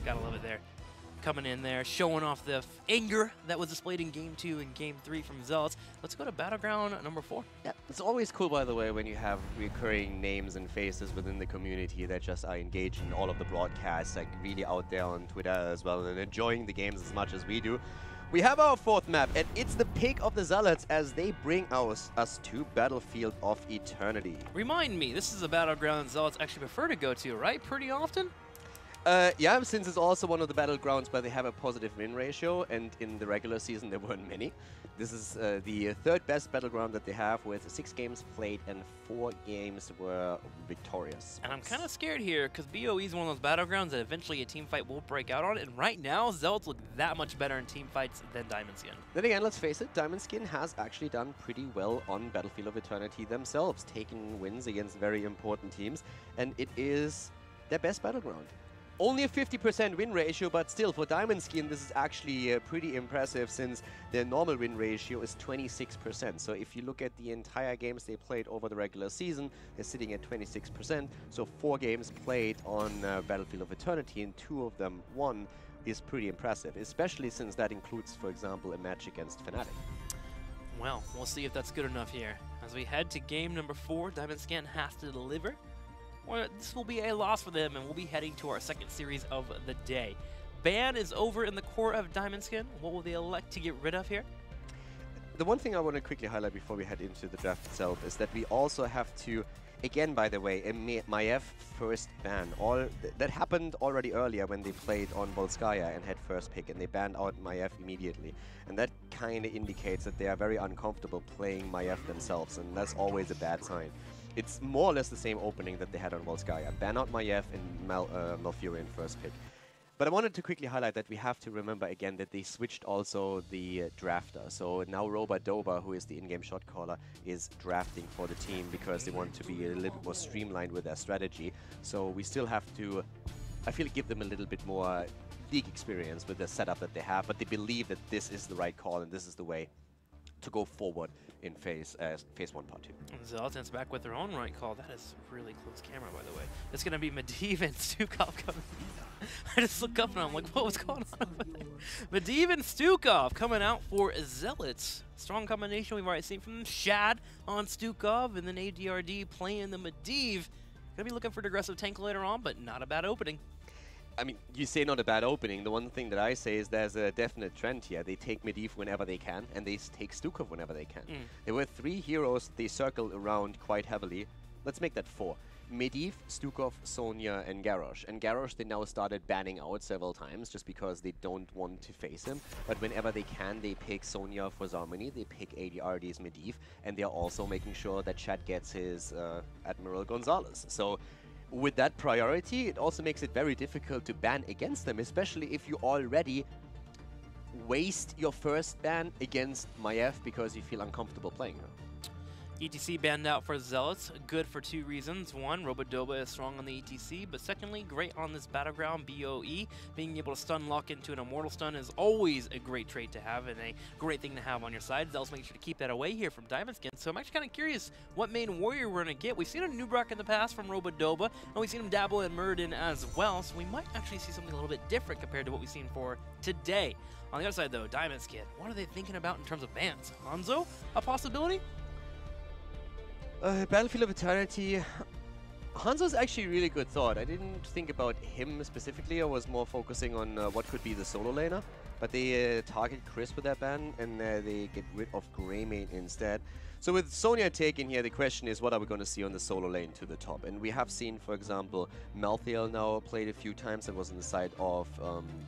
Gotta love it there. Coming in there, showing off the anger that was displayed in Game 2 and Game 3 from Zealots. Let's go to Battleground number 4. Yeah, it's always cool, by the way, when you have recurring names and faces within the community that just are engaged in all of the broadcasts, like really out there on Twitter as well and enjoying the games as much as we do. We have our 4th map, and it's the pick of the Zealots as they bring us to Battlefield of Eternity. Remind me, this is a Battleground Zealots actually prefer to go to, right? Pretty often? Yeah, since it's also one of the battlegrounds where they have a positive win ratio, and in the regular season there weren't many. This is the 3rd best battleground that they have, with 6 games played and 4 games were victorious. And I'm kind of scared here, because BOE is one of those battlegrounds that eventually a team fight will break out on, and right now, Zealots look that much better in team fights than Diamond Skin. Then again, let's face it, Diamond Skin has actually done pretty well on Battlefield of Eternity themselves, taking wins against very important teams, and it is their best battleground. Only a 50% win ratio, but still, for Diamond Skin, this is actually pretty impressive, since their normal win ratio is 26%. So if you look at the entire games they played over the regular season, they're sitting at 26%. So 4 games played on Battlefield of Eternity, and 2 of them won, is pretty impressive, especially since that includes, for example, a match against Fnatic. Well, we'll see if that's good enough here. As we head to game number 4, Diamond Skin has to deliver. Or this will be a loss for them, and we'll be heading to our 2nd series of the day. Ban is over in the core of Diamond Skin. What will they elect to get rid of here? The one thing I want to quickly highlight before we head into the draft itself is that we also have to, again, by the way, a Maiev first ban. That happened already earlier when they played on Volskaya and had first pick, and they banned out Maiev immediately. And that kind of indicates that they are very uncomfortable playing Maiev themselves, and that's always a bad sign. It's more or less the same opening that they had on Volskaya. Ban out Maiev and Malfurion first pick. But I wanted to quickly highlight that we have to remember again that they switched also the drafter. So now Roba-Doba, who is the in-game shot caller, is drafting for the team because they want to be a little bit more streamlined with their strategy. So we still have to, I feel, give them a little bit more league experience with the setup that they have, but they believe that this is the right call and this is the way to go forward in phase 1 part 2. And Zealots back with their own right call. That is a really close camera, by the way. It's going to be Medivh and Stukov coming. I just look up and I'm like, what was going on over there? Medivh and Stukov coming out for Zealots. Strong combination we've already seen from them. Shad on Stukov, and then ADRD playing the Medivh. Gonna be looking for an aggressive tank later on, but not a bad opening. I mean, you say not a bad opening. The one thing that I say is there's a definite trend here. They take Medivh whenever they can, and they take Stukov whenever they can. There were 3 heroes they circled around quite heavily. Let's make that 4. Medivh, Stukov, Sonya, and Garrosh. And Garrosh they now started banning out several times just because they don't want to face him. But whenever they can, they pick Sonya for Zarmani, they pick ADRD's Medivh, and they're also making sure that Chad gets his Admiral Gonzalez. So with that priority, it also makes it very difficult to ban against them, especially if you already waste your first ban against Maiev because you feel uncomfortable playing her. ETC banned out for Zealots, good for 2 reasons. One, Roba-Doba is strong on the ETC, but secondly, great on this battleground BOE. Being able to stun lock into an immortal stun is always a great trait to have and a great thing to have on your side. Zealots making sure to keep that away here from Diamond Skin, so I'm actually kind of curious what main warrior we're going to get. We've seen a Nubrak in the past from Roba-Doba, and we've seen him dabble in Muradin as well, so we might actually see something a little bit different compared to what we've seen for today. On the other side though, Diamond Skin, what are they thinking about in terms of bans? Hanzo, a possibility? Battlefield of Eternity, Hanzo's actually a really good thought. I didn't think about him specifically. I was more focusing on what could be the solo laner. But they target Chris with that ban, and they get rid of Greymane instead. So with Sonya taken here, the question is, what are we going to see on the solo lane to the top? And we have seen, for example, Malthael now played a few times. That was on the side of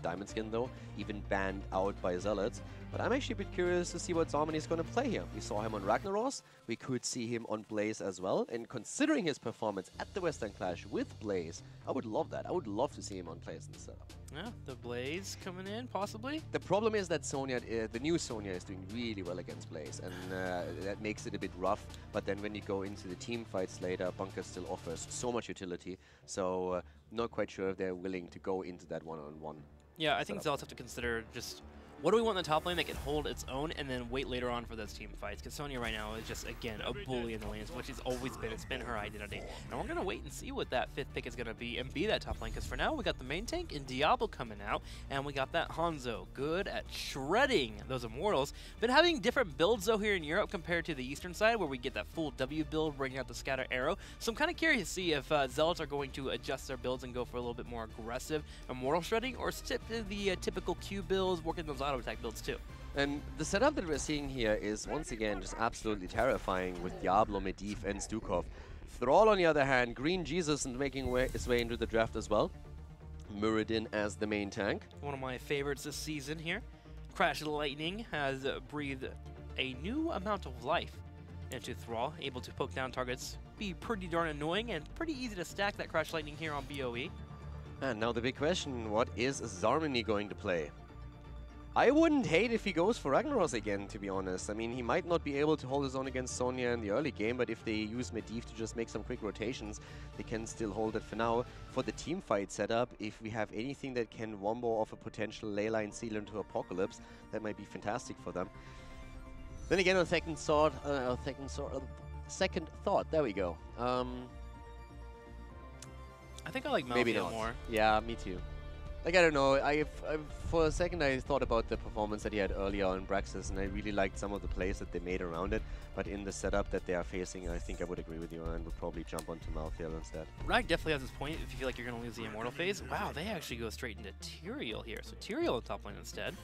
Diamond Skin, though, even banned out by Zealots. But I'm actually a bit curious to see what Zarmani is going to play here. We saw him on Ragnaros. We could see him on Blaze as well. And considering his performance at the Western Clash with Blaze, I would love that. I would love to see him on Blaze in the setup. Yeah, the Blaze coming in, possibly. The problem is that Sonya, the new Sonya, is doing really well against Blaze, and that makes it a bit rough. But then when you go into the team fights later, Bunker still offers so much utility, so not quite sure if they're willing to go into that one-on-one. Yeah, I think Zealots have to consider just What do we want in the top lane that can hold its own and then wait later on for those team fights? Because Sonya right now is just, again, a bully in the lanes, which has always been. It's been her identity. And we're going to wait and see what that 5th pick is going to be and be that top lane. Because for now, we got the main tank and Diablo coming out, and we got that Hanzo. Good at shredding those Immortals. Been having different builds, though, here in Europe compared to the eastern side, where we get that full W build, bringing out the Scatter Arrow. So I'm kind of curious to see if Zealots are going to adjust their builds and go for a little bit more aggressive Immortal shredding, or stick to the typical Q builds, working those auto attack builds, too. And the setup that we're seeing here is, once again, just absolutely terrifying with Diablo, Medivh, and Stukov. Thrall, on the other hand, Green Jesus and making his way into the draft as well. Muradin as the main tank. One of my favorites this season here. Crash Lightning has breathed a new amount of life into Thrall, able to poke down targets, be pretty darn annoying, and pretty easy to stack that Crash Lightning here on BOE. And now the big question, what is Zarmany going to play? I wouldn't hate if he goes for Ragnaros again, to be honest. I mean, he might not be able to hold his own against Sonya in the early game, but if they use Medivh to just make some quick rotations, they can still hold it for now. For the team fight setup, if we have anything that can wombo off a potential Leyline Seal into Apocalypse, that might be fantastic for them. Then again, on second thought, there we go. I think I like maybe Malphite not. more. Yeah, me too. Like, I don't know, for a second I thought about the performance that he had earlier on Braxis, and I really liked some of the plays that they made around it, but in the setup that they are facing, I think I would agree with you and would probably jump onto Malphite instead. Rag definitely has this point if you feel like you're going to lose the Immortal phase. Wow, they actually go straight into Tyrael here, so Tyrael on top lane instead.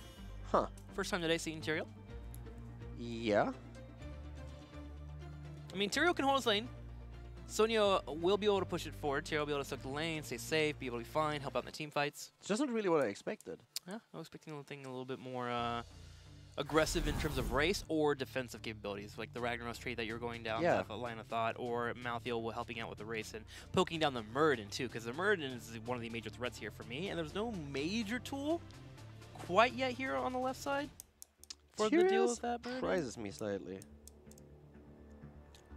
Huh. First time today seeing Tyrael. Yeah. I mean, Tyrael can hold his lane. Sonya will be able to push it forward. Tyrael will be able to soak the lane, stay safe, be able to be fine, help out in the team fights. It's just not really what I expected. Yeah, I was expecting something a little bit more aggressive in terms of race or defensive capabilities, like the Ragnaros trade that you're going down that line of thought, or Malthael helping out with the race and poking down the Muradin too, because the Muradin is one of the major threats here for me, and there's no major tool quite yet here on the left side for the deal with that Muradin. Surprises me slightly.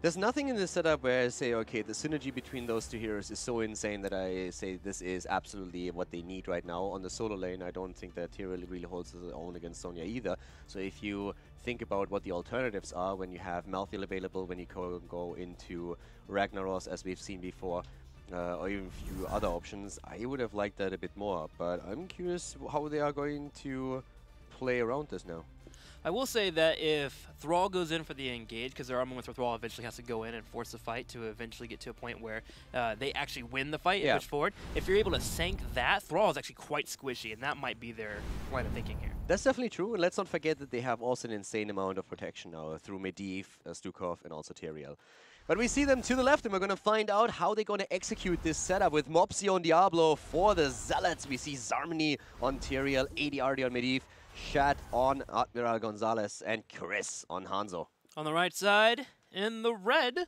There's nothing in this setup where I say, okay, the synergy between those two heroes is so insane that I say this is absolutely what they need right now. On the solo lane, I don't think that Tyrael really holds his own against Sonya either. So if you think about what the alternatives are when you have Malthael available, when you go into Ragnaros, as we've seen before, or even a few other options, I would have liked that a bit more. But I'm curious how they are going to play around this now. I will say that if Thrall goes in for the engage, because there are moments where Thrall eventually has to go in and force the fight to eventually get to a point where they actually win the fight and push forward. If you're able to sank that, Thrall is actually quite squishy, and that might be their line of thinking here. That's definitely true, and let's not forget that they have also an insane amount of protection now through Medivh, Stukov, and also Tyrael. But we see them to the left, and we're going to find out how they're going to execute this setup with Mopsy on Diablo for the Zealots. We see Zarmany on Tyrael, ADRD on Medivh, Shat on Admiral Gonzalez, and Chris on Hanzo. On the right side, in the red,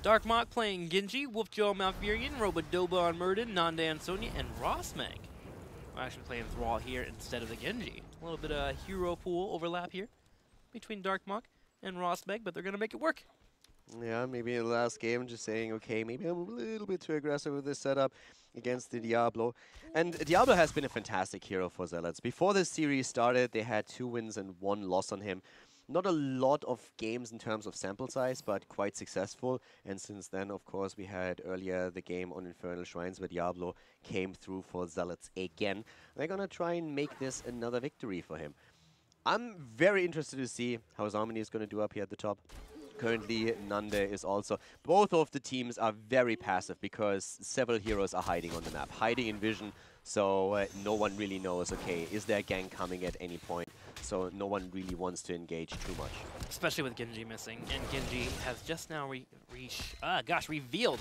Darkmok playing Genji, Wolfjo on Malfurion, Robodoba on Muradin, Nande on Sonya, and Rosmeg. We're actually playing Thrall here instead of the Genji. A little bit of hero pool overlap here between Darkmok and Rosmeg, but they're going to make it work. Yeah, maybe in the last game just saying, okay, maybe I'm a little bit too aggressive with this setup against the Diablo. And Diablo has been a fantastic hero for Zealots. Before this series started, they had 2 wins and 1 loss on him. Not a lot of games in terms of sample size, but quite successful. And since then, of course, we had earlier the game on Infernal Shrines where Diablo came through for Zealots again. They're going to try and make this another victory for him. I'm very interested to see how Zarmany is going to do up here at the top. Currently, Nande is also... Both of the teams are very passive because several heroes are hiding on the map, hiding in vision, so no one really knows, okay, is there a gang coming at any point? So no one really wants to engage too much. Especially with Genji missing, and Genji has just now revealed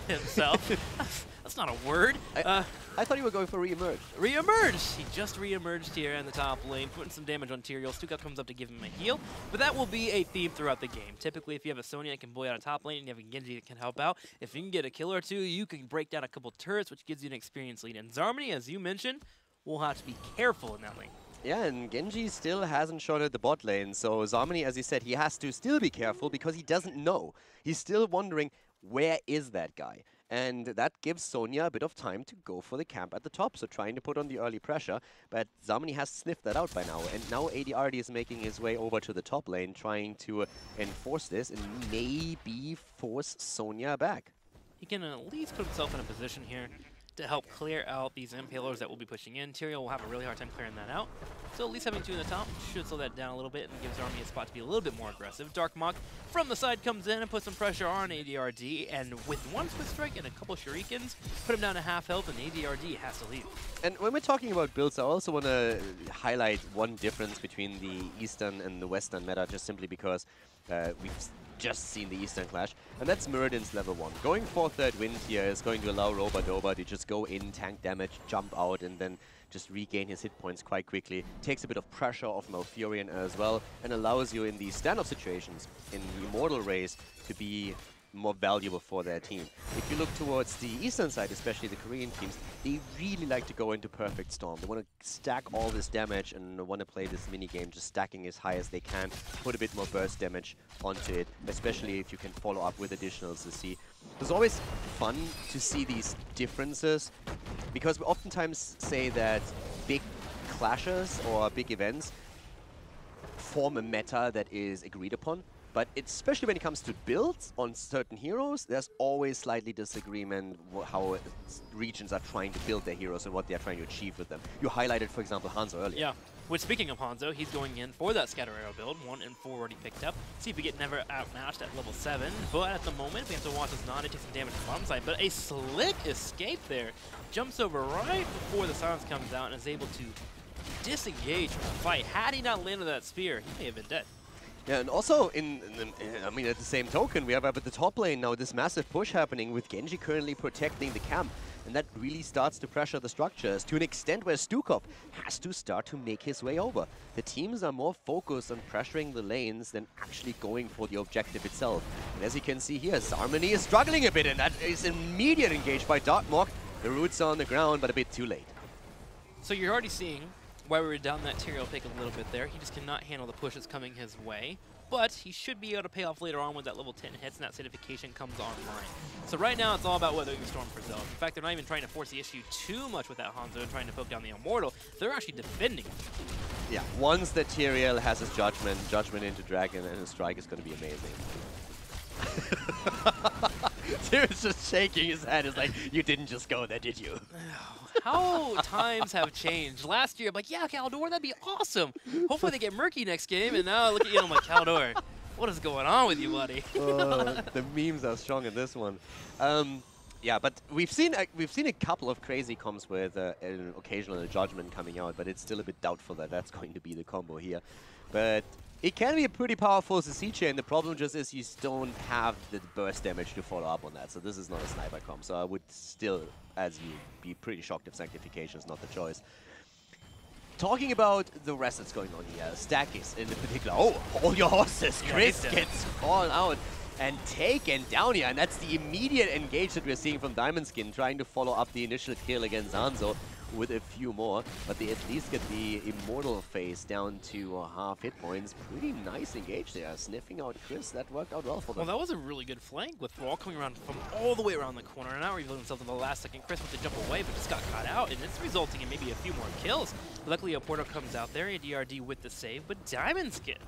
himself. That's not a word. I thought you were going for re-emerge. Re-emerge! He just re-emerged here in the top lane, putting some damage on Tyrael. Stukov comes up to give him a heal, but that will be a theme throughout the game. Typically, if you have a Sonya that can bully out a top lane and you have a Genji that can help out, if you can get a kill or two, you can break down a couple turrets, which gives you an experience lead. And Zarmany, as you mentioned, will have to be careful in that lane. Yeah, and Genji still hasn't shown at the bot lane, so Zarmany, as he said, he has to still be careful because he doesn't know. He's still wondering, where is that guy? And that gives Sonya a bit of time to go for the camp at the top, so trying to put on the early pressure. But Zamani has sniffed that out by now, and now ADRD is making his way over to the top lane, trying to enforce this and maybe force Sonya back. He can at least put himself in a position here to help clear out these impalers that will be pushing in. Tyrael will have a really hard time clearing that out. So at least having two in the top should slow that down a little bit and gives Army a spot to be a little bit more aggressive. Dark Mach from the side comes in and puts some pressure on ADRD, and with one Swift Strike and a couple Shurikens, put him down to half health, and ADRD has to leave. And when we're talking about builds, I also want to highlight one difference between the Eastern and the Western meta, just simply because we've just seen the Eastern clash, and that's Muradin's level 1. Going for third wind here is going to allow Roba-Doba to just go in, tank damage, jump out, and then just regain his hit points quite quickly. Takes a bit of pressure off Malfurion as well, and allows you in these standoff situations, in the Immortal race, to be more valuable for their team. If you look towards the eastern side, especially the Korean teams, they really like to go into Perfect Storm. They want to stack all this damage and want to play this mini-game, just stacking as high as they can, put a bit more burst damage onto it, especially if you can follow up with additionals to see. It's always fun to see these differences, because we oftentimes say that big clashes or big events form a meta that is agreed upon. But especially when it comes to builds on certain heroes, there's always slightly disagreement how regions are trying to build their heroes and what they are trying to achieve with them. You highlighted, for example, Hanzo earlier. Yeah. Which, speaking of Hanzo, he's going in for that Scatter Arrow build. 1 and 4 already picked up. See if we get never outmatched at level 7. But at the moment, we have to watch as Nana take some damage from bottom side. But a slick escape there. Jumps over right before the silence comes out and is able to disengage from the fight. Had he not landed that spear, he may have been dead. Yeah, and also, I mean, at the same token, we have up at the top lane now this massive push happening with Genji currently protecting the camp. And that really starts to pressure the structures to an extent where Stukov has to start to make his way over. The teams are more focused on pressuring the lanes than actually going for the objective itself. And as you can see here, Zarmani is struggling a bit, and that is immediate engaged by Darkmok. The roots are on the ground, but a bit too late. So you're already seeing why we were down that Tyrael pick a little bit there. He just cannot handle the pushes coming his way. But he should be able to pay off later on when that level 10 hits and that certification comes online. So right now, it's all about weathering the storm for Zealots. In fact, they're not even trying to force the issue too much with that Hanzo and trying to poke down the Immortal. They're actually defending. Yeah, once the Tyrael has his Judgment into Dragon, and his Strike is going to be amazing. Tyrion's just shaking his head. It's like, you didn't just go there, did you? How times have changed. Last year, I'm like, yeah, Caldor, that'd be awesome. Hopefully they get murky next game, and now look at you, I'm like, Caldor, what is going on with you, buddy? The memes are strong in this one. Yeah, but we've seen a couple of crazy comps with an occasional Judgment coming out, but it's still a bit doubtful that that's going to be the combo here. But it can be a pretty powerful CC chain. The problem just is you don't have the burst damage to follow up on that. So this is not a sniper comp. So I would still, as you, be pretty shocked if Sanctification is not the choice. Talking about the rest that's going on here, Stackis in particular. Oh, all your horses. Chris gets called out and taken down here. And that's the immediate engage that we're seeing from Diamond Skin, trying to follow up the initial kill against Hanzo with a few more, but they at least get the Immortal phase down to half hit points. Pretty nice engage there, sniffing out Chris. That worked out well for them. Well, that was a really good flank with Thrall coming around from all the way around the corner, and now revealing himself in the last second. Chris went to jump away, but just got caught out, and it's resulting in maybe a few more kills. Luckily, a Portal comes out there, a DRD with the save, but Diamond Skin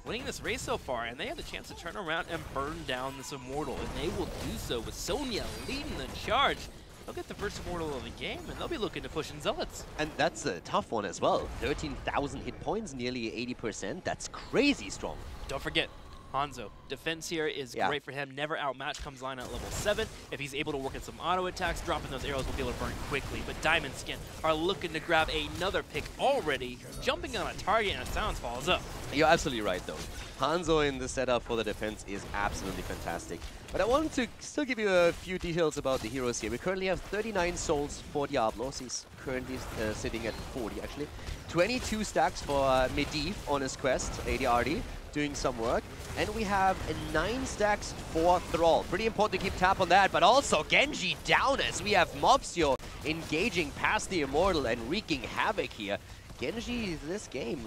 winning this race so far, and they have the chance to turn around and burn down this Immortal, and they will do so with Sonya leading the charge. They'll get the first Immortal of the game, and they'll be looking to push in Zealots. And that's a tough one as well. 13,000 hit points, nearly 80%. That's crazy strong. Don't forget, Hanzo. Defense here is great for him. Never outmatched, comes line at level 7. If he's able to work in some auto attacks, dropping those arrows will be able to burn quickly. But Diamond Skin are looking to grab another pick already, jumping on a target, and a silence follows up. You're absolutely right, though. Hanzo in the setup for the defense is absolutely fantastic. But I wanted to still give you a few details about the heroes here. We currently have 39 souls for Diablos. He's currently sitting at 40, actually. 22 stacks for Medivh on his quest, ADRD, doing some work. And we have 9 stacks for Thrall. Pretty important to keep tap on that, but also Genji down as we have Mobsio engaging past the Immortal and wreaking havoc here. Genji this game,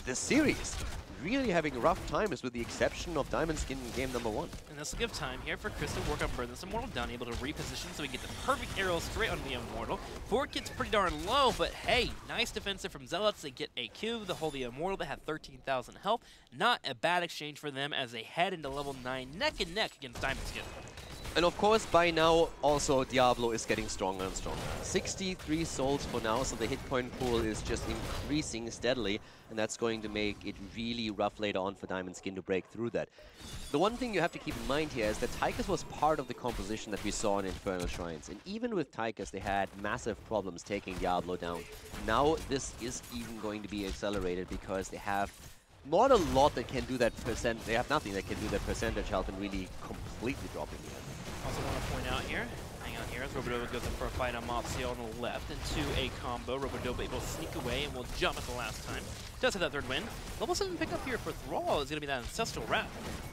this series, really having rough times with the exception of Diamond Skin in game number 1. And this will give time here for Chris to work on burn this Immortal down, able to reposition so we get the perfect arrow straight on the Immortal. Fort gets pretty darn low, but hey, nice defensive from Zealots. They get a Q, the Holy Immortal. They have 13,000 health. Not a bad exchange for them as they head into level 9 neck and neck against Diamond Skin. And of course, by now, also Diablo is getting stronger and stronger. 63 souls for now, so the hit point pool is just increasing steadily, and that's going to make it really rough later on for Diamond Skin to break through that. The one thing you have to keep in mind here is that Tychus was part of the composition that we saw in Infernal Shrines, and even with Tychus, they had massive problems taking Diablo down. Now, this is even going to be accelerated because they have not a lot that can do that they have nothing that can do that percentage health and really completely dropping the end. Also want to point out here, hang on here, as Robodoba goes in for a fight on Mopsio on the left into a combo. Robodoba able to sneak away and will jump at the last time. Does have that third win. Level 7 pickup here for Thrall is going to be that Ancestral Wrap,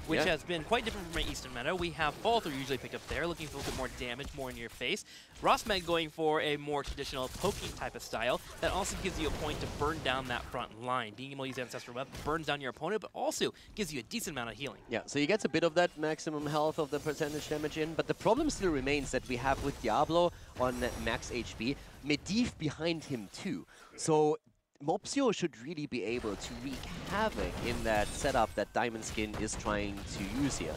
which has been quite different from my Eastern meta. We have Falter usually picked up there, looking for a little bit more damage, more in your face. Rosmeg going for a more traditional poking type of style that also gives you a point to burn down that front line. Being able to use Ancestral Wrap burns down your opponent, but also gives you a decent amount of healing. Yeah, so he gets a bit of that maximum health of the percentage damage in, but the problem still remains that we have with Diablo on max HP, Medivh behind him too. So Mopsio should really be able to wreak havoc in that setup that Diamond Skin is trying to use here.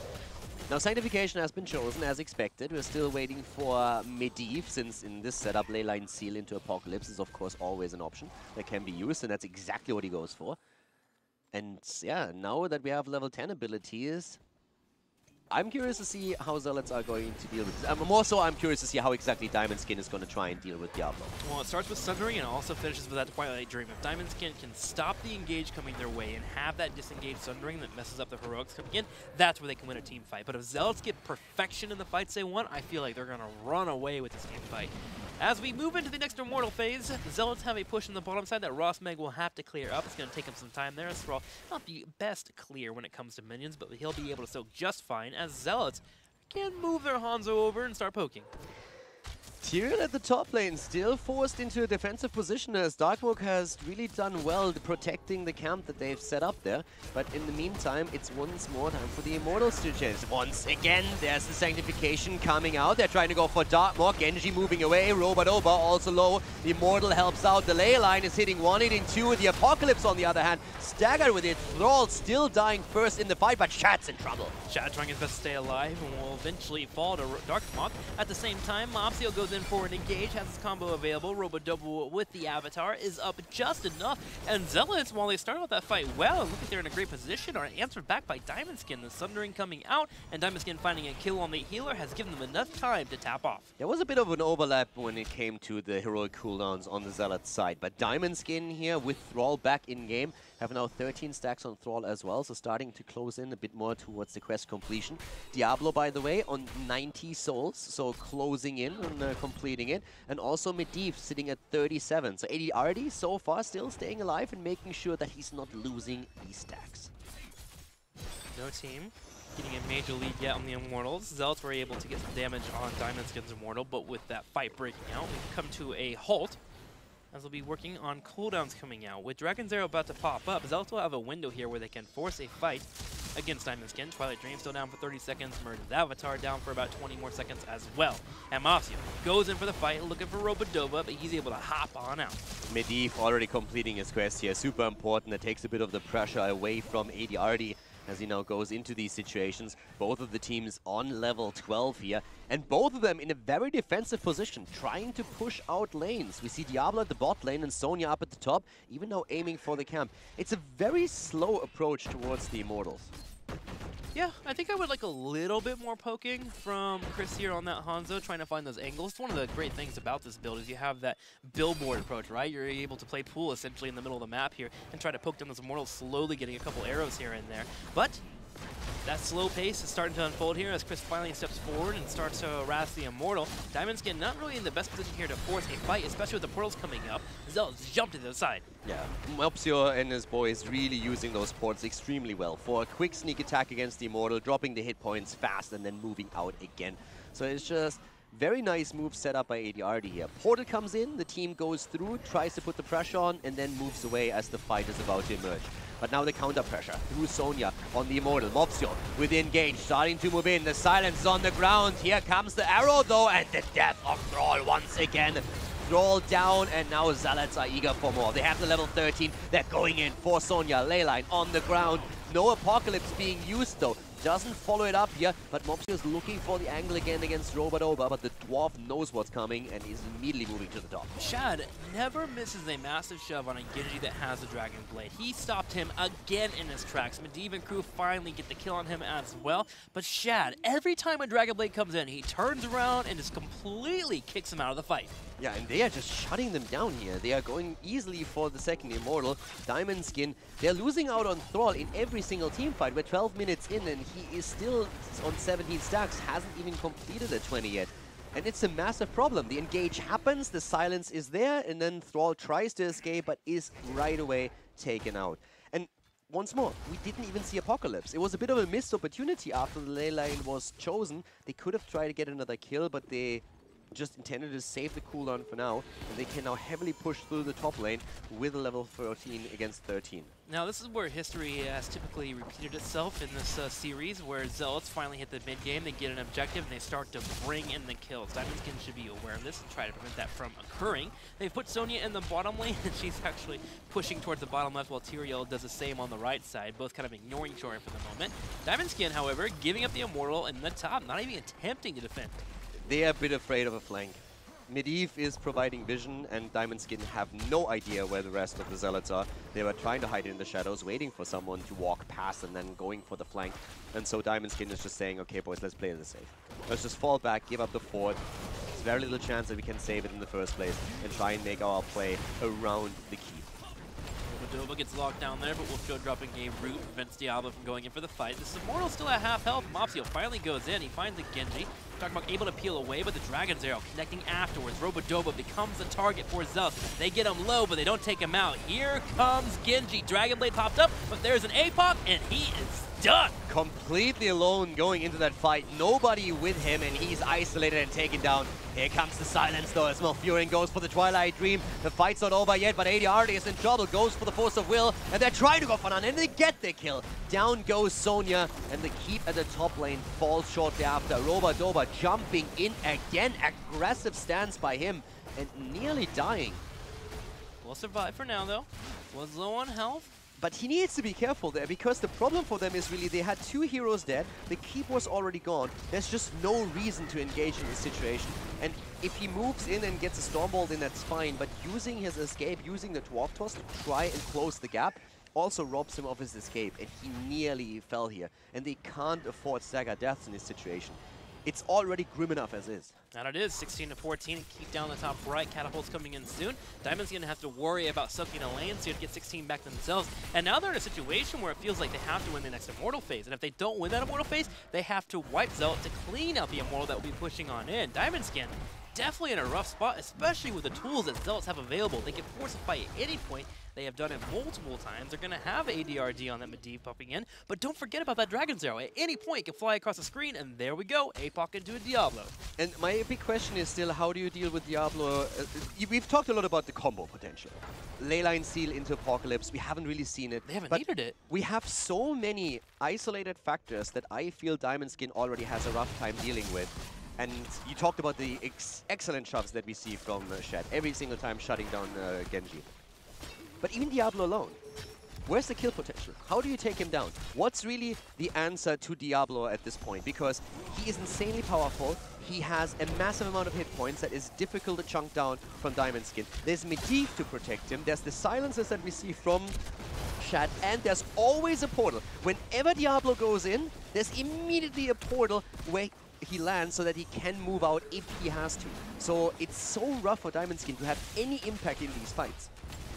Now, Sanctification has been chosen as expected. We're still waiting for Medivh, since in this setup, Leyline Seal into Apocalypse is of course always an option that can be used, and that's exactly what he goes for. And yeah, now that we have level 10 abilities, I'm curious to see how Zealots are going to deal with this. More so, I'm curious to see how exactly Diamond Skin is going to try and deal with Diablo. Well, it starts with Sundering and also finishes with that Twilight Dream. If Diamond Skin can stop the engage coming their way and have that disengaged Sundering that messes up the heroics coming in, that's where they can win a team fight. But if Zealots get perfection in the fights they want, I feel like they're going to run away with this team fight. As we move into the next Immortal phase, the Zealots have a push on the bottom side that Rosmeg will have to clear up. It's going to take him some time there. Thrall, not the best clear when it comes to minions, but he'll be able to soak just fine as Zealots can move their Hanzo over and start poking. Tyrion at the top lane, still forced into a defensive position as Darkmook has really done well protecting the camp that they've set up there. But in the meantime, it's once more time for the Immortals to chase. Once again, there's the Sanctification coming out. They're trying to go for Darkmook. Genji moving away. Robodoba also low. The Immortal helps out. The ley line is hitting one, hitting two. The Apocalypse, on the other hand, staggered with it. Thrall still dying first in the fight, but Shad's in trouble. Shad trying his best to stay alive and will eventually fall to Darkmook. At the same time, Mopsio goes in for an engage, has his combo available. Robodoba with the Avatar is up just enough. And Zealots, while they started out that fight well and look like they're in a great position, are answered back by Diamond Skin. The Sundering coming out, and Diamond Skin finding a kill on the healer has given them enough time to tap off. There was a bit of an overlap when it came to the heroic cooldowns on the Zealot side, but Diamond Skin here with Thrall back in game have now 13 stacks on Thrall as well, so starting to close in a bit more towards the quest completion. Diablo, by the way, on 90 souls, so closing in and completing it, and also Medivh sitting at 37. So AD so far still staying alive and making sure that he's not losing these stacks. No team getting a major lead yet on the Immortals. Zealots were able to get some damage on Diamond Skin's Immortal, but with that fight breaking out, we've come to a halt as they'll be working on cooldowns coming out. With Dragon's Arrow about to pop up, Zealots will have a window here where they can force a fight against Diamond Skin. Twilight Dream still down for 30 seconds. Merge's Avatar down for about 20 more seconds as well. And Mopsio goes in for the fight, looking for Robodoba, but he's able to hop on out. Medivh already completing his quest here. Super important. That takes a bit of the pressure away from AD as he now goes into these situations. Both of the teams on level 12 here, and both of them in a very defensive position, trying to push out lanes. We see Diablo at the bot lane and Sonya up at the top, even now aiming for the camp. It's a very slow approach towards the Immortals. Yeah, I think I would like a little bit more poking from Chris here on that Hanzo, trying to find those angles. It's one of the great things about this build is you have that billboard approach, right? You're able to play pool essentially in the middle of the map here and try to poke down those Immortals, slowly getting a couple arrows here and there. But that slow pace is starting to unfold here as Chris finally steps forward and starts to harass the Immortal. Diamond Skin not really in the best position here to force a fight, especially with the portals coming up. Zealots jump to the side. Yeah, Mopsio and his boys really using those portals extremely well for a quick sneak attack against the Immortal, dropping the hit points fast and then moving out again. So it's just Very nice move set up by ADRD here. Portal comes in, the team goes through, tries to put the pressure on, and then moves away as the fight is about to emerge. But now the counter pressure through Sonya on the Immortal. Mopsio with the engage, starting to move in. The silence is on the ground. Here comes the arrow though, and the death of Thrall once again. Thrall down, and now Zealots are eager for more. They have the level 13. They're going in for Sonya. Leyline on the ground. No Apocalypse being used though. Doesn't follow it up here, but Mopsio is looking for the angle again against Robodoba, but the Dwarf knows what's coming and is immediately moving to the top. Shad never misses a massive shove on a Genji that has a Dragon Blade. He stopped him again in his tracks. Medivh and crew finally get the kill on him as well, but Shad, every time a Dragon Blade comes in, he turns around and just completely kicks him out of the fight. Yeah, and they are just shutting them down here. They are going easily for the second Immortal. Diamond Skin, they're losing out on Thrall in every single team fight. We're 12 minutes in and he is still on 17 stacks, hasn't even completed a 20 yet. And it's a massive problem. The engage happens, the silence is there, and then Thrall tries to escape, but is right away taken out. And once more, we didn't even see Apocalypse. It was a bit of a missed opportunity after the ley line was chosen. They could have tried to get another kill, but they just intended to save the cooldown for now, and they can now heavily push through the top lane with a level 13 against 13. Now this is where history has typically repeated itself in this series, where Zealots finally hit the mid-game, they get an objective, and they start to bring in the kills. Diamond Skin should be aware of this and try to prevent that from occurring. They've put Sonya in the bottom lane, and she's actually pushing towards the bottom left, while Tyrael does the same on the right side, both kind of ignoring each other for the moment. Diamond Skin, however, giving up the Immortal in the top, not even attempting to defend. They are a bit afraid of a flank. Medivh is providing vision, and Diamond Skin have no idea where the rest of the Zealots are. They were trying to hide in the shadows, waiting for someone to walk past and then going for the flank. And so Diamond Skin is just saying, okay boys, let's play this safe. Let's just fall back, give up the fort. There's very little chance that we can save it in the first place, and try and make our play around the keep. Robodoba gets locked down there, but Wolfjo dropping a root prevents Diablo from going in for the fight. This Immortal still at half health. Mopsio finally goes in. He finds the Genji. Talking about able to peel away, but the Dragon's Arrow connecting afterwards. Robodoba becomes the target for Zealots. They get him low, but they don't take him out. Here comes Genji. Dragon Blade popped up, but there's an APOC, and he is done. Completely alone going into that fight. Nobody with him, and he's isolated and taken down. Here comes the silence, though, as Malfurion goes for the Twilight Dream. The fight's not over yet, but ADRD is in trouble. Goes for the Force of Will, and they're trying to go for none, and they get the kill. Down goes Sonya, and the keep at the top lane falls shortly after. Robodoba jumping in again. Aggressive stance by him, and nearly dying. Will survive for now, though. Was low on health. But he needs to be careful there, because the problem for them is really they had 2 heroes dead, the keep was already gone, there's just no reason to engage in this situation. And if he moves in and gets a Stormbolt in, that's fine, but using his escape, using the Dwarf Toss to try and close the gap, also robs him of his escape, and he nearly fell here. And they can't afford stagger deaths in this situation. It's already grim enough as is. And it is 16 to 14. Keep down the top right. Catapult's coming in soon. Diamond's going to have to worry about sucking a lane, so you have to get 16 back themselves. And now they're in a situation where it feels like they have to win the next Immortal phase. And if they don't win that Immortal phase, they have to wipe Zealot to clean out the Immortal that will be pushing on in. Diamond Skin definitely in a rough spot, especially with the tools that Zealots have available. They can force a fight at any point. They have done it multiple times. They're going to have ADRD on that Medivh popping in. But don't forget about that Dragon's Arrow. At any point, it can fly across the screen, and there we go. APOC into a Diablo. And my big question is still, how do you deal with Diablo? We've talked a lot about the combo potential. Leyline Seal into Apocalypse, we haven't really seen it. They haven't needed it. We have so many isolated factors that I feel Diamond Skin already has a rough time dealing with. And you talked about the excellent shoves that we see from Shad, every single time shutting down Genji. But even Diablo alone, where's the kill potential? How do you take him down? What's really the answer to Diablo at this point? Because he is insanely powerful. He has a massive amount of hit points that is difficult to chunk down from Diamond Skin. There's Medivh to protect him. There's the silences that we see from Shad. And there's always a portal. Whenever Diablo goes in, there's immediately a portal where he lands so that he can move out if he has to. So it's so rough for Diamond Skin to have any impact in these fights.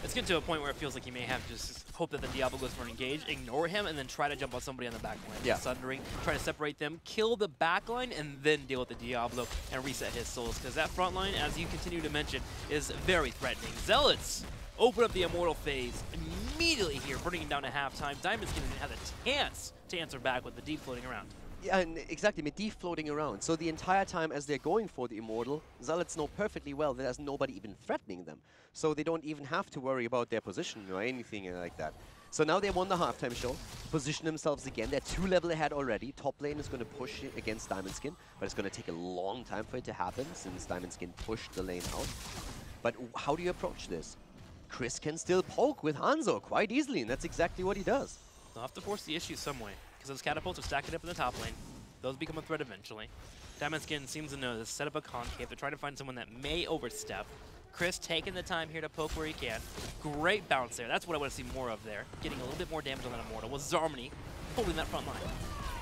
It's getting to a point where it feels like you may have to just hope that the Diablo goes for an engage, ignore him, and then try to jump on somebody on the back line. Yeah. Sundering, try to separate them, kill the back line, and then deal with the Diablo and reset his souls. Because that front line, as you continue to mention, is very threatening. Zealots open up the Immortal phase immediately here, burning him down to halftime. Diamond Skin didn't have a chance to answer back with the deep floating around. Yeah, and exactly, Medivh floating around. So the entire time as they're going for the Immortal, Zealots know perfectly well that there's nobody even threatening them. So they don't even have to worry about their position or anything like that. So now they won the halftime show, position themselves again. They're 2 level ahead already. Top lane is going to push against Diamond Skin, but it's going to take a long time for it to happen since Diamond Skin pushed the lane out. But how do you approach this? Chris can still poke with Hanzo quite easily, and that's exactly what he does. They'll have to force the issue some way, because those catapults are stacking up in the top lane. Those become a threat eventually. Diamond Skin seems to know this. Set up a concave. They're trying to find someone that may overstep. Chris taking the time here to poke where he can. Great bounce there. That's what I want to see more of there. Getting a little bit more damage on that Immortal. Was Zarmany holding that front line.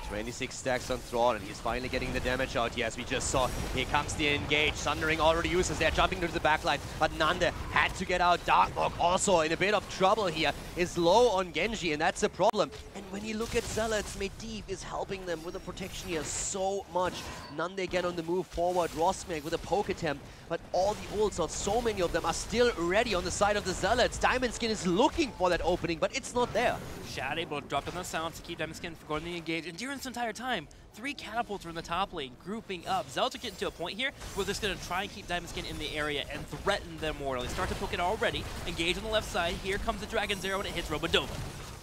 26 stacks on Thrall, and he's finally getting the damage out. Yes, we just saw. Here comes the engage. Sundering already uses there, jumping to the backline, but Nande had to get out. Darkmog also in a bit of trouble here. Is low on Genji, and that's a problem. And when you look at Zealots, Medivh is helping them with the protection here so much. Nande again on the move forward. Rosmek with a poke attempt, but all the ults of so many of them are still ready on the side of the Zealots. Diamond Skin is looking for that opening, but it's not there. Shad able to drop down the sounds to keep Diamond Skin from going to the engage. And during this entire time, 3 catapults are in the top lane, grouping up. Zealots are getting to a point here where they're just going to try and keep Diamond Skin in the area and threaten them more. They start to poke it already. Engage on the left side. Here comes the Dragon's Arrow, and it hits Robodova.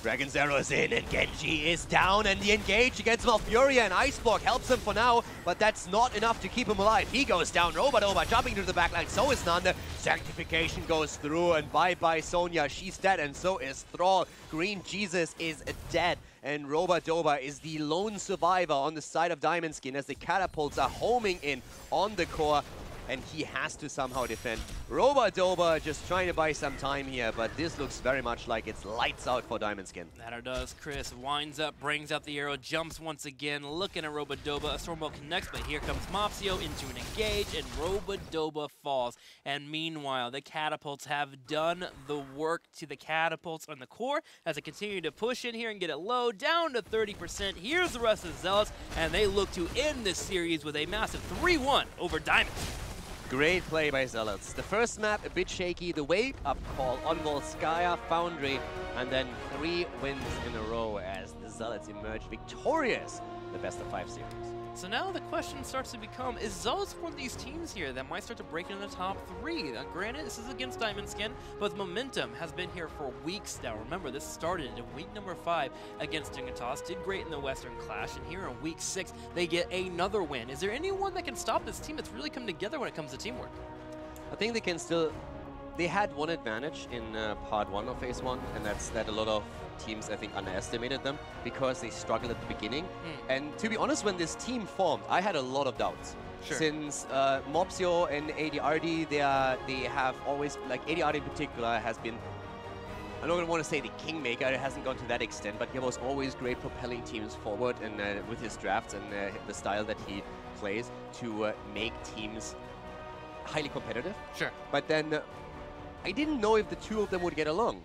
Dragon's Arrow is in, and Genji is down, and the engage against Malfuria and Ice Block helps him for now, but that's not enough to keep him alive. He goes down, Robodova jumping to the backline, so is Nande. Sanctification goes through, and bye-bye Sonya, she's dead, and so is Thrall. Green Jesus is dead, and Robodova is the lone survivor on the side of Diamond Skin as the catapults are homing in on the core. And he has to somehow defend. Robodova just trying to buy some time here, but this looks very much like it's lights out for Diamond Skin. That it does. Chris winds up, brings out the arrow, jumps once again, looking at Robodova. A Stormbolt connects, but here comes Mopsio into an engage, and Robodova falls. And meanwhile, the catapults have done the work to the catapults on the core as they continue to push in here and get it low, down to 30%. Here's the rest of the Zealots, and they look to end this series with a massive 3-1 over Diamond. Great play by Zealots. The first map, a bit shaky. The wake-up call on Volskaya Foundry. And then 3 wins in a row as the Zealots emerge victorious in the best-of-5 series. So now the question starts to become, is Zealots one of these teams here that might start to break into the top 3? Now, granted, this is against Diamond Skin, but momentum has been here for weeks now. Remember, this started in week number 5 against Dignitas, did great in the Western Clash, and here in week 6, they get another win. Is there anyone that can stop this team that's really come together when it comes to teamwork? I think they can still... They had one advantage in part 1 of phase 1, and that's that a lot of teams, I think, underestimated them because they struggled at the beginning. And to be honest, when this team formed, I had a lot of doubts. Sure. Since Mopsio and ADRD, they have always, like ADRD in particular, has been, I don't want to say the kingmaker, it hasn't gone to that extent, but he was always great propelling teams forward and with his drafts and the style that he plays to make teams highly competitive. Sure. But then I didn't know if the two of them would get along.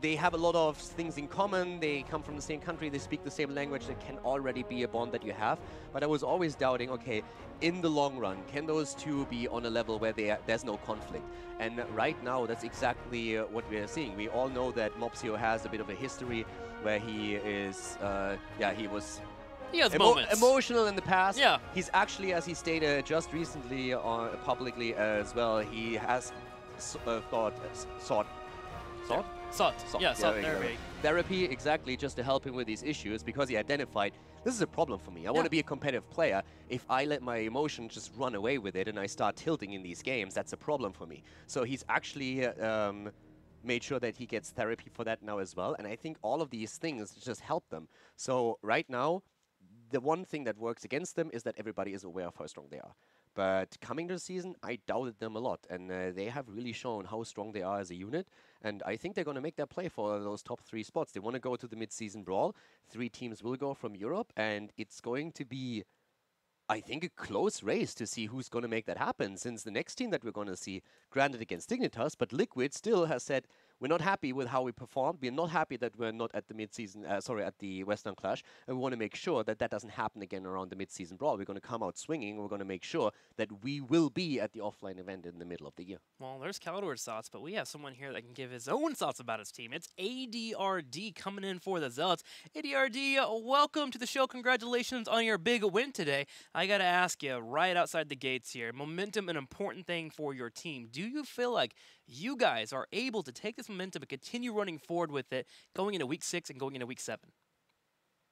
They have a lot of things in common, they come from the same country, they speak the same language, that can already be a bond that you have. But I was always doubting, okay, in the long run, can those two be on a level where there's no conflict? And right now, that's exactly what we are seeing. We all know that Mopsio has a bit of a history where he is, he was emotional in the past. Yeah. He's actually, as he stated just recently publicly as well, he has sought therapy, exactly, just to help him with these issues, because he identified this is a problem for me. I want to be a competitive player. If I let my emotions just run away with it and I start tilting in these games, that's a problem for me. So he's actually made sure that he gets therapy for that now as well. And I think all of these things just help them. So right now, the one thing that works against them is that everybody is aware of how strong they are. But coming to the season, I doubted them a lot, and they have really shown how strong they are as a unit, and I think they're going to make their play for those top 3 spots. They want to go to the mid-season brawl. 3 teams will go from Europe, and it's going to be, I think, a close race to see who's going to make that happen, since the next team that we're going to see, granted against Dignitas, but Liquid still has said, we're not happy with how we performed. We're not happy that we're not at the mid-season, sorry, at the Western Clash, and we want to make sure that that doesn't happen again around the mid-season brawl. We're going to come out swinging. We're going to make sure that we will be at the offline event in the middle of the year. Well, there's Caldor's thoughts, but we have someone here that can give his own thoughts about his team. It's ADRD coming in for the Zealots. ADRD, welcome to the show. Congratulations on your big win today. I got to ask you, right outside the gates here, momentum an important thing for your team. Do you feel like you guys are able to take this momentum and continue running forward with it going into week 6 and going into week 7?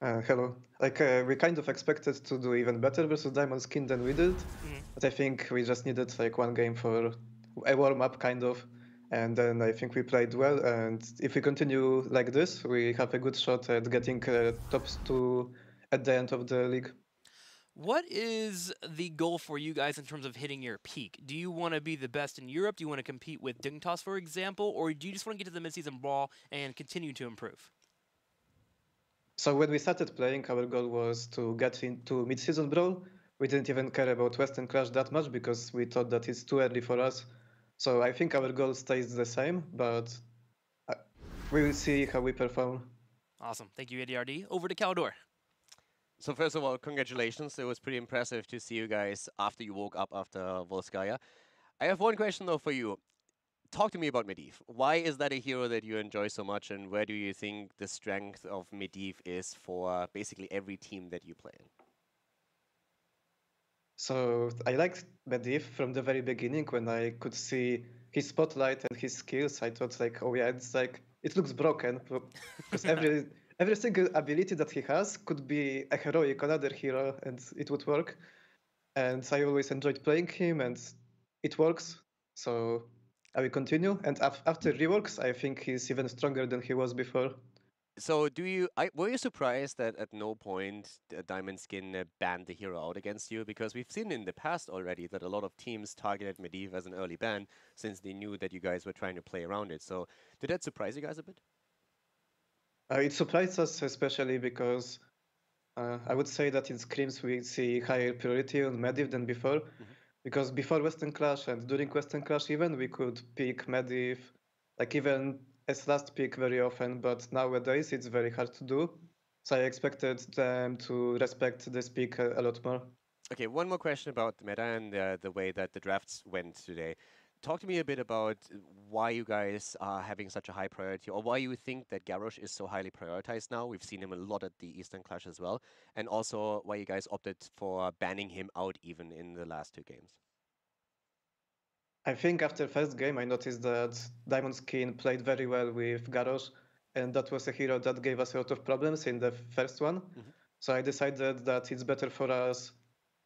Hello. We kind of expected to do even better versus Diamond Skin than we did, but I think we just needed like one game for a warm-up kind of, and then I think we played well, and if we continue like this, we have a good shot at getting top 2 at the end of the league. What is the goal for you guys in terms of hitting your peak? Do you want to be the best in Europe? Do you want to compete with Dignitas, for example? Or do you just want to get to the mid-season brawl and continue to improve? So when we started playing, our goal was to get into mid-season brawl. We didn't even care about Western Clash that much because we thought that it's too early for us. So I think our goal stays the same, but we will see how we perform. Awesome. Thank you, ADRD. Over to Caldor. So first of all, congratulations. It was pretty impressive to see you guys after you woke up after Volskaya. I have one question though for you. Talk to me about Medivh. Why is that a hero that you enjoy so much, and where do you think the strength of Medivh is for basically every team that you play in? So I liked Medivh from the very beginning when I could see his spotlight and his skills. I thought like, oh yeah, it's like, it looks broken because every single ability that he has could be a heroic another hero and it would work. And I always enjoyed playing him and it works. So I will continue. And after reworks, I think he's even stronger than he was before. So were you surprised that at no point Diamond Skin banned the hero out against you? Because we've seen in the past already that a lot of teams targeted Medivh as an early ban since they knew that you guys were trying to play around it. So did that surprise you guys a bit? It surprised us especially because I would say that in scrims we see higher priority on Medivh than before. Because before Western Clash and during Western Clash even, we could pick Medivh, like even as last pick very often, but nowadays it's very hard to do. So I expected them to respect this pick a lot more. Okay, one more question about the meta and the way that the drafts went today. Talk to me a bit about why you guys are having such a high priority, or why you think that Garrosh is so highly prioritized now. We've seen him a lot at the Eastern Clash as well, and also why you guys opted for banning him out even in the last 2 games. I think after first game, I noticed that Diamond Skin played very well with Garrosh, and that was a hero that gave us a lot of problems in the first one. So I decided that it's better for us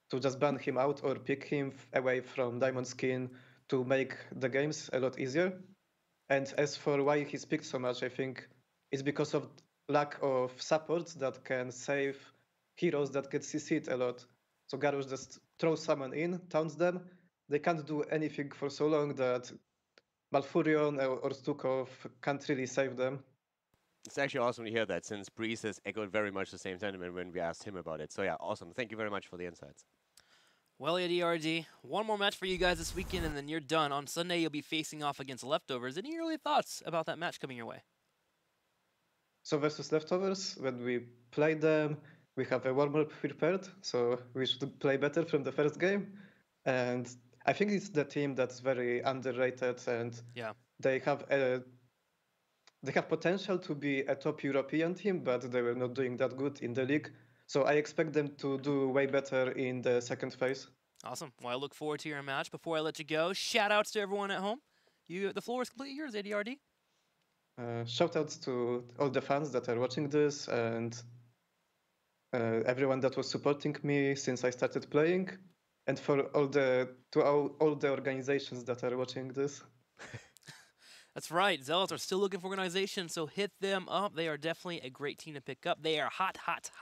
to just ban him out or pick him away from Diamond Skin to make the games a lot easier. And as for why he's picked so much, I think it's because of lack of supports that can save heroes that get CC'd a lot. So Garrosh just throws someone in, taunts them. They can't do anything for so long that Malfurion or Stukov can't really save them. It's actually awesome to hear that, since Breeze has echoed very much the same sentiment when we asked him about it. So yeah, awesome. Thank you very much for the insights. Well, ADRD, one more match for you guys this weekend, and then you're done. On Sunday, you'll be facing off against Leftovers. Any early thoughts about that match coming your way? So versus Leftovers, when we play them, we have a warm-up prepared, so we should play better from the first game. And I think it's the team that's very underrated, and they have potential to be a top European team, but they were not doing that good in the league. So I expect them to do way better in the second phase. Awesome. Well, I look forward to your match. Before I let you go, shout-outs to everyone at home. The floor is completely yours, ADRD. Shout-outs to all the fans that are watching this and everyone that was supporting me since I started playing, and for all the organizations that are watching this. That's right. Zealots are still looking for organizations, so hit them up. They are definitely a great team to pick up. They are hot, hot, hot.